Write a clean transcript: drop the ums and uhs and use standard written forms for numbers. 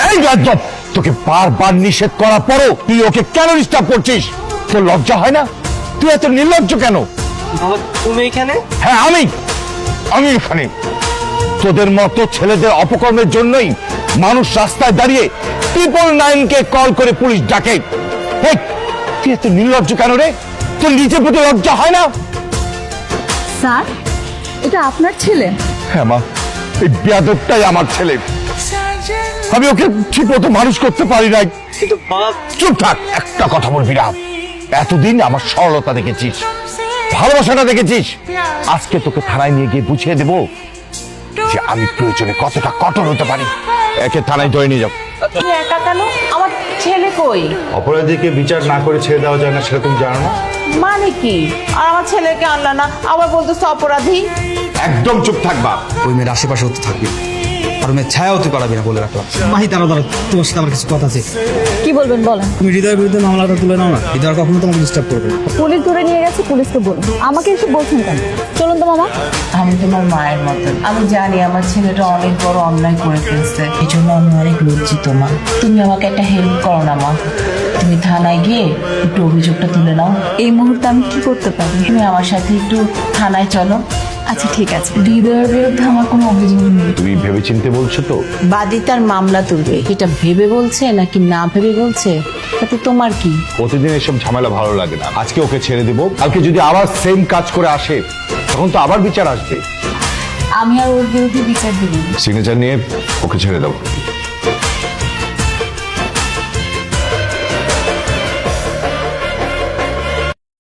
এই গাজব, তোকে বারবার নিষেধ করার পরও তুই ওকে কেন ডিস্টার্ব করছিস? তোর লজ্জা হয় না? তুই এত নির্লজ্জ কেন? বাবা তুমি এখানে? হ্যাঁ আমি এখানে। তোদের মতো ছেলেদের অপকর্মের জন্যই মানুষ রাস্তায় দাঁড়িয়ে 999-কে কল করে পুলিশ ডাকে। এই, তুই এত নির্লজ্জ কেন রে? তোর নিজের প্রতি লজ্জা হয় না? স্যার, এটা আপনার ছেলে? হ্যাঁ মা, এই বেয়াদবটাই আমার ছেলে। আমি ওকে ঠিক মতো মানুষ করতে পারি নাই। কিন্তু বাবা। চুপ থাক, একটা কথা বলবি না। এতদিন আমার সরলতা দেখেছিস, ভালোবাসাটা দেখেছিস। আজকে তোকে থানায় নিয়ে গিয়ে বুঝিয়ে দেবো যে আমি প্রয়োজনে কতটা কঠোর হতে পারি। একে থানায় ধরে নিয়ে যাও। তুমি একা কেন? আমার ছেলে কই? অপরাধীকে বিচার না করে ছেড়ে দেওয়া যায় না, সেটা তুমি জানো না? মানে কি? আর আমার ছেলেকে আনলা না, আবার বলতেছো অপরাধী? একদম চুপ থাকবা। ওই মেয়ের আশেপাশে হতে থাকবি, আর মেয়ের ছায়াও তুই পারাবি না বলে রাখলাম। মাহি, দাঁড়াও দাঁড়াও, তোমার সাথে আমার কিছু কথা আছে। কি বলবেন বলেন। তুমি হৃদয়ের বিরুদ্ধে মামলাটা তুলে নাও না, হৃদয় কখনো তোমাকে ডিস্টার্ব করবে না। পুলিশ ধরে নিয়ে গেছে, পুলিশকে বলুন। আমাকে এসে বলছেন কেন? চলুন তো মামা। আমি তোমার মায়ের মতন। আমি জানি আমার ছেলেটা অনেক বড় অন্যায় করে ফেলছে, এই জন্য আমি অনেক লজ্জিত মা। তুমি আমাকে একটা হেল্প করো না মা, তুমি থানায় গিয়ে একটু অভিযোগটা তুলে নাও। এই মুহূর্তে আমি কি করতে পারি? তুমি আমার সাথে একটু থানায় চলো। আচ্ছা ঠিক আছে। হৃদয়ের বিরুদ্ধে আমার কোনো অভিযোগ নেই। তুমি ভেবেচিন্তে বলছো তো? বাদী তার মামলা তুলবে, এটা ভেবে বলছে নাকি না ভেবে বলছে তাতে তোমার কি? প্রতিদিন এসব ঝামেলা ভালো লাগে না। আজকে ওকে ছেড়ে দেবো, কালকে যদি আবার সেম কাজ করে আসে তখন তো আবার বিচার আসবে। আমি আর ওর বিরুদ্ধে বিচার দিব না। সিগনেচার নিয়ে ওকে ছেড়ে দেবো।